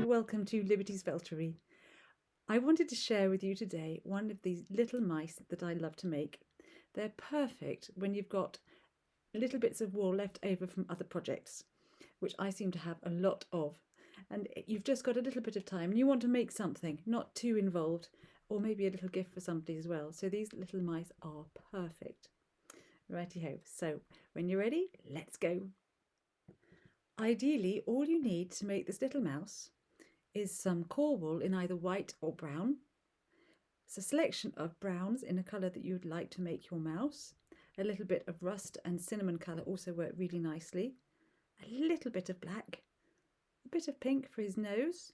welcome to Liberty's Feltery. I wanted to share with you today one of these little mice that I love to make. They're perfect when you've got little bits of wool left over from other projects, which I seem to have a lot of. And you've just got a little bit of time and you want to make something, not too involved, or maybe a little gift for somebody as well. So these little mice are perfect. Righty-ho. So when you're ready, let's go. Ideally, all you need to make this little mouse is some core wool in either white or brown. It's a selection of browns in a colour that you'd like to make your mouse. A little bit of rust and cinnamon colour also work really nicely. A little bit of black, a bit of pink for his nose.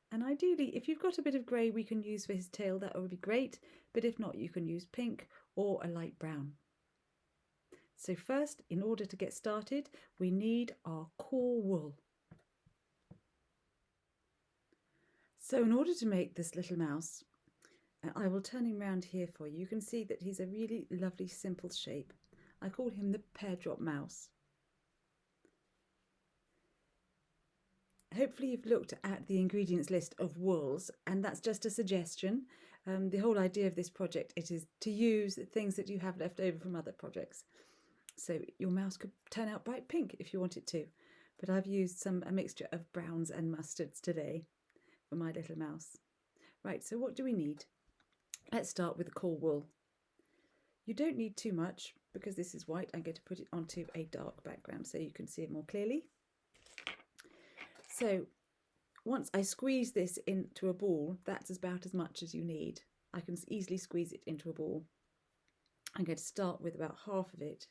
And ideally, if you've got a bit of grey we can use for his tail, that would be great. But if not, you can use pink or a light brown. So first, in order to get started, we need our core wool. So in order to make this little mouse, I will turn him around here for you. You can see that he's a really lovely simple shape. I call him the Pear Drop Mouse. Hopefully you've looked at the ingredients list of wools, and that's just a suggestion. The whole idea of this project is to use things that you have left over from other projects. So your mouse could turn out bright pink if you want it to, but I've used a mixture of browns and mustards today for my little mouse. Right, so what do we need? Let's start with the core wool. You don't need too much because this is white. I'm going to put it onto a dark background so you can see it more clearly. So once I squeeze this into a ball, that's about as much as you need. I can easily squeeze it into a ball. I'm going to start with about half of it,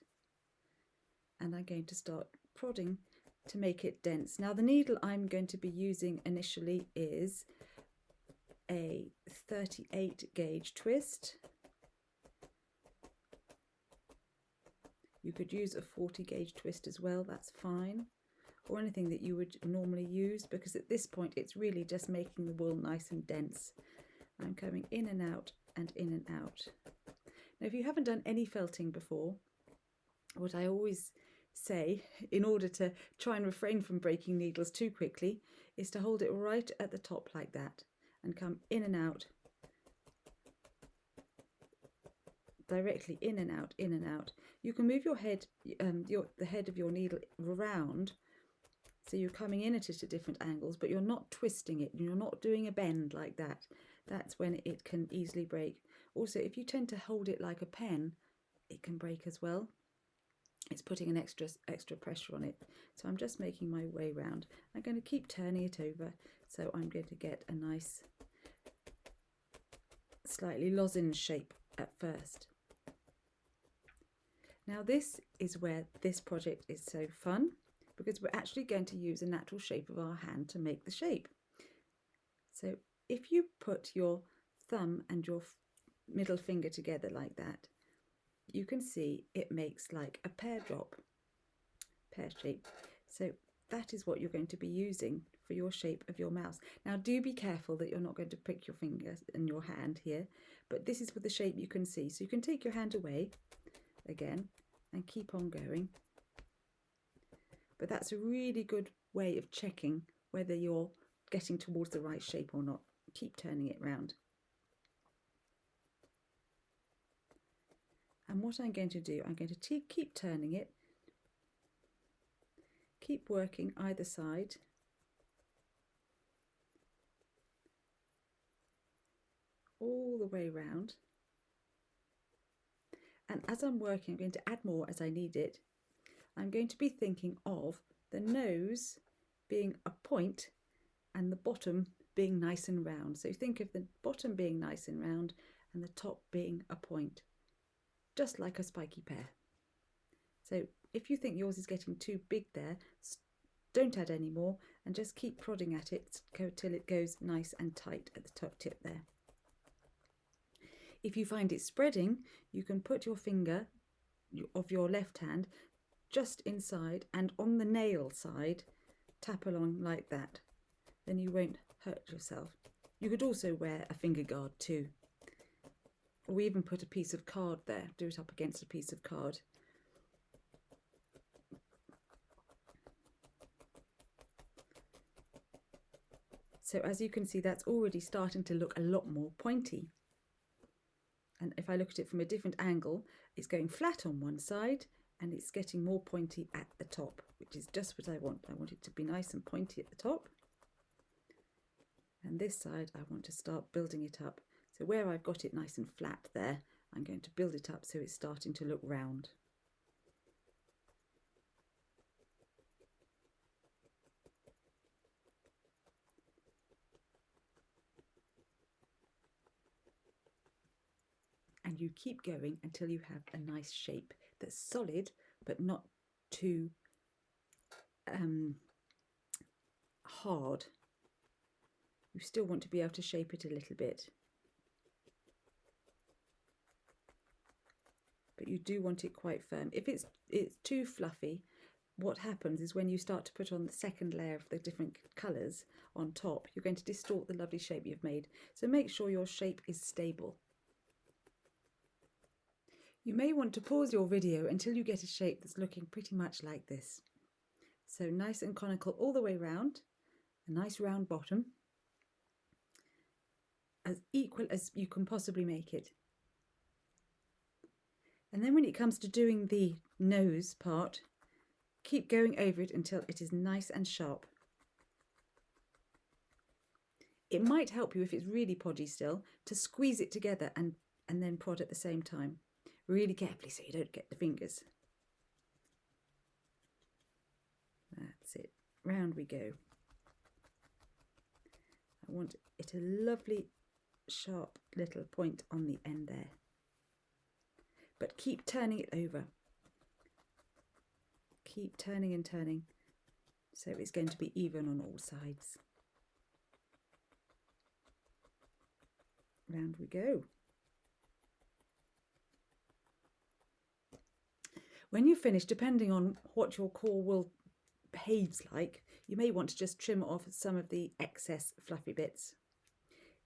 and I'm going to start prodding to make it dense. Now the needle I'm going to be using initially is a 38 gauge twist. You could use a 40 gauge twist as well, that's fine, or anything that you would normally use, because at this point it's really just making the wool nice and dense. I'm coming in and out and in and out. Now if you haven't done any felting before, what I always say, in order to try and refrain from breaking needles too quickly, is to hold it right at the top like that and come in and out, directly in and out, in and out. You can move your head, the head of your needle around, so you're coming in at it at different angles, but you're not twisting it, you're not doing a bend like that. That's when it can easily break. Also, if you tend to hold it like a pen, it can break as well. It's putting an extra pressure on it. So I'm just making my way round. I'm going to keep turning it over, so I'm going to get a nice slightly lozenge shape at first. Now this is where this project is so fun, because we're actually going to use a natural shape of our hand to make the shape. So if you put your thumb and your middle finger together like that, you can see it makes like a pear shape. So that is what you're going to be using for your shape of your mouse. Now do be careful that you're not going to prick your fingers in your hand here, but this is for the shape you can see. So you can take your hand away again and keep on going. But that's a really good way of checking whether you're getting towards the right shape or not. Keep turning it round. And what I'm going to do, I'm going to keep turning it, keep working either side, all the way round. And as I'm working, I'm going to add more as I need it. I'm going to be thinking of the nose being a point and the bottom being nice and round. So think of the bottom being nice and round and the top being a point, just like a spiky pear. So if you think yours is getting too big there, don't add any more and just keep prodding at it till it goes nice and tight at the top tip there. If you find it spreading, you can put your finger of your left hand just inside and on the nail side, tap along like that. Then you won't hurt yourself. You could also wear a finger guard too, or even put a piece of card there, do it up against a piece of card. So as you can see, that's already starting to look a lot more pointy. And if I look at it from a different angle, it's going flat on one side and it's getting more pointy at the top, which is just what I want. I want it to be nice and pointy at the top. And this side, I want to start building it up. So where I've got it nice and flat there, I'm going to build it up so it's starting to look round. And you keep going until you have a nice shape that's solid but not too hard. You still want to be able to shape it a little bit, but you do want it quite firm. If it's too fluffy, what happens is when you start to put on the second layer of the different colours on top, you're going to distort the lovely shape you've made. So make sure your shape is stable. You may want to pause your video until you get a shape that's looking pretty much like this. So nice and conical all the way round, a nice round bottom, as equal as you can possibly make it. And then when it comes to doing the nose part, keep going over it until it is nice and sharp. It might help you, if it's really podgy still, to squeeze it together and then prod at the same time. Really carefully so you don't get the fingers. That's it. Round we go. I want it a lovely sharp little point on the end there. But keep turning it over. Keep turning and turning so it's going to be even on all sides. Round we go. When you finish, depending on what your core wool behaves like, you may want to just trim off some of the excess fluffy bits.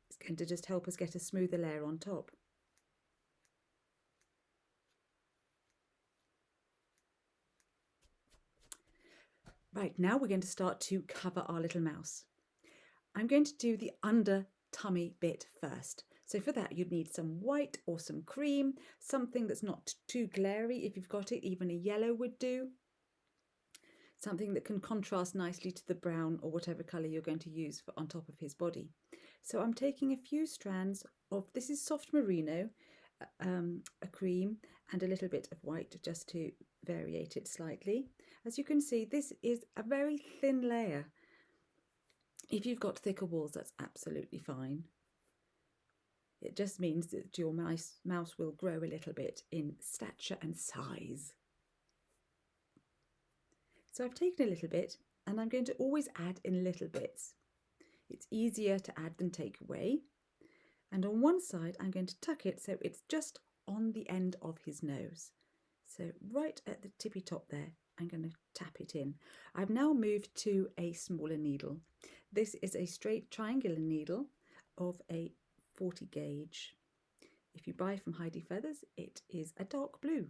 It's going to just help us get a smoother layer on top. Right, now we're going to start to cover our little mouse. I'm going to do the under tummy bit first. So for that, you'd need some white or some cream, something that's not too glary. If you've got it, even a yellow would do. Something that can contrast nicely to the brown or whatever colour you're going to use on top of his body. So I'm taking a few strands of, this is soft merino, a cream and a little bit of white just to variate it slightly. As you can see, this is a very thin layer. If you've got thicker walls, that's absolutely fine. It just means that your mouse will grow a little bit in stature and size. So I've taken a little bit and I'm going to always add in little bits. It's easier to add than take away. And on one side, I'm going to tuck it so it's just on the end of his nose. So right at the tippy top there, I'm going to tap it in. I've now moved to a smaller needle. This is a straight triangular needle of a 40 gauge. If you buy from Heidi Feathers, it is a dark blue.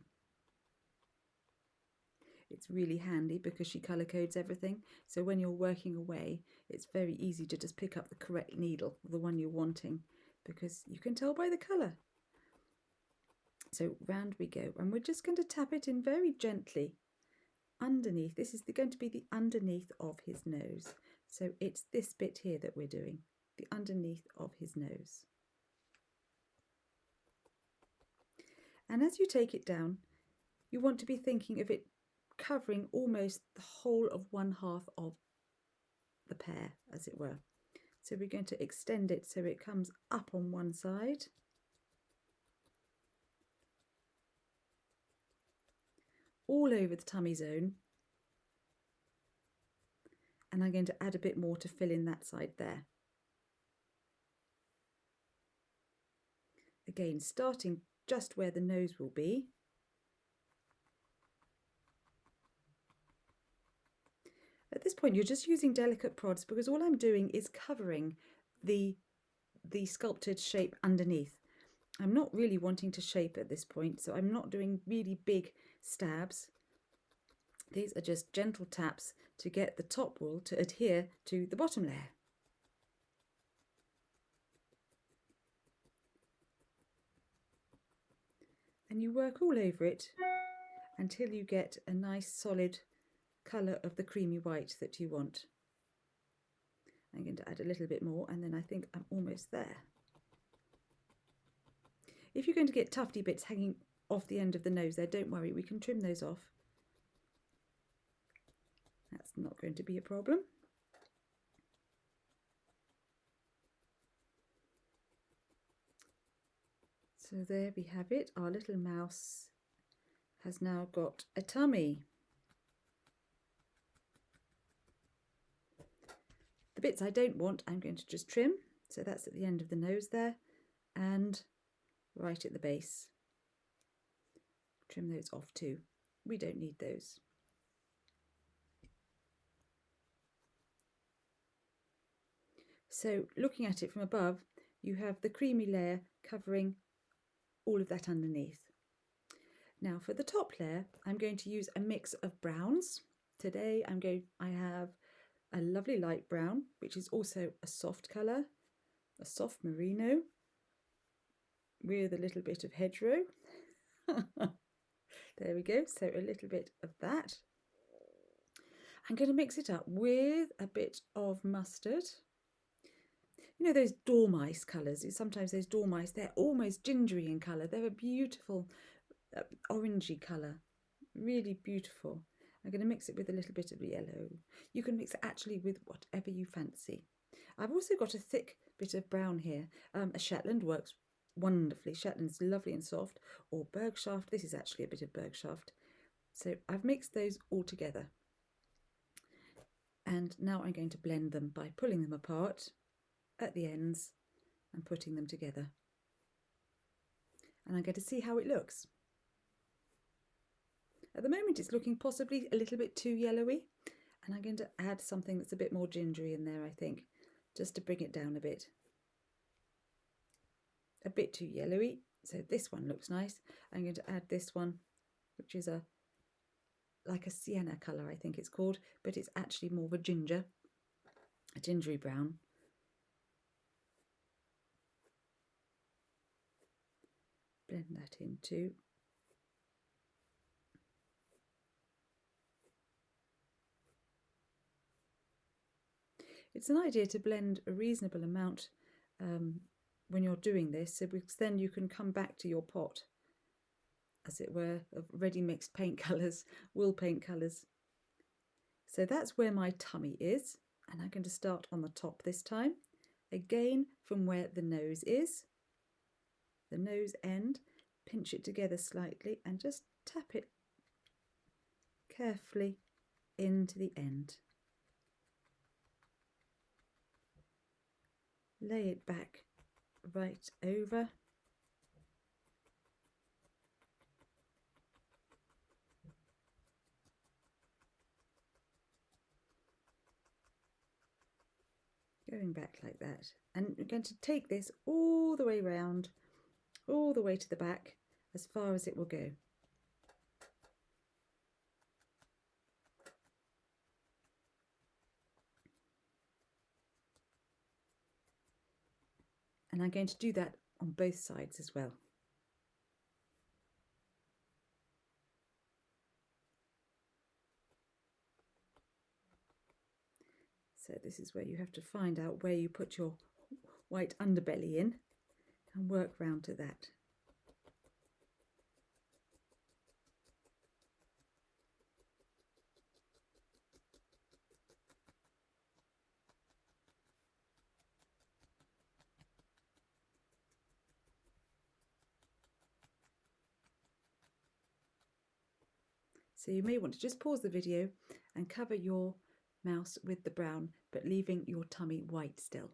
It's really handy because she colour codes everything. So when you're working away, it's very easy to just pick up the correct needle, the one you're wanting, because you can tell by the colour. So round we go, and we're just going to tap it in very gently underneath. This is going to be the underneath of his nose. So it's this bit here that we're doing, the underneath of his nose. And as you take it down, you want to be thinking of it covering almost the whole of one half of the pear, as it were. So we're going to extend it so it comes up on one side, all over the tummy zone, and I'm going to add a bit more to fill in that side there. Again, starting just where the nose will be. At this point, you're just using delicate prods because all I'm doing is covering the sculpted shape underneath. I'm not really wanting to shape at this point, so I'm not doing really big stabs. These are just gentle taps to get the top wool to adhere to the bottom layer. and you work all over it until you get a nice solid colour of the creamy white that you want. I'm going to add a little bit more, and then I think I'm almost there. If you're going to get tufty bits hanging off the end of the nose there, don't worry, we can trim those off. That's not going to be a problem. So there we have it. Our little mouse has now got a tummy. The bits I don't want, I'm going to just trim. So that's at the end of the nose there and right at the base. Trim those off too. We don't need those. So looking at it from above, you have the creamy layer covering all of that underneath. Now for the top layer, I'm going to use a mix of browns. Today I have a lovely light brown, which is also a soft colour, a soft merino with a little bit of hedgerow. There we go, so a little bit of that. I'm going to mix it up with a bit of mustard. You know those dormice colours, sometimes those dormice, they're almost gingery in colour. They're a beautiful orangey colour, really beautiful. I'm going to mix it with a little bit of yellow. You can mix it actually with whatever you fancy. I've also got a thick bit of brown here. A Shetland works wonderfully. Shetland's lovely and soft, or Bergshaft. This is actually a bit of Bergshaft. So I've mixed those all together. And now I'm going to blend them by pulling them apart at the ends and putting them together. And I'm going to see how it looks. At the moment it's looking possibly a little bit too yellowy, and I'm going to add something that's a bit more gingery in there, I think, just to bring it down a bit. A bit too yellowy, so this one looks nice. I'm going to add this one, which is like a sienna colour, I think it's called, but it's actually more of a gingery brown. Blend that in too. It's an idea to blend a reasonable amount when you're doing this, so because then you can come back to your pot, as it were, of ready mixed paint colours, wool paint colours. So that's where my tummy is, and I'm going to start on the top this time, again from where the nose is, the nose end, pinch it together slightly and just tap it carefully into the end. Lay it back right over. Going back like that. And we're going to take this all the way round, all the way to the back, as far as it will go. And I'm going to do that on both sides as well. So this is where you have to find out where you put your white underbelly in and work round to that. So you may want to just pause the video and cover your mouse with the brown, but leaving your tummy white still.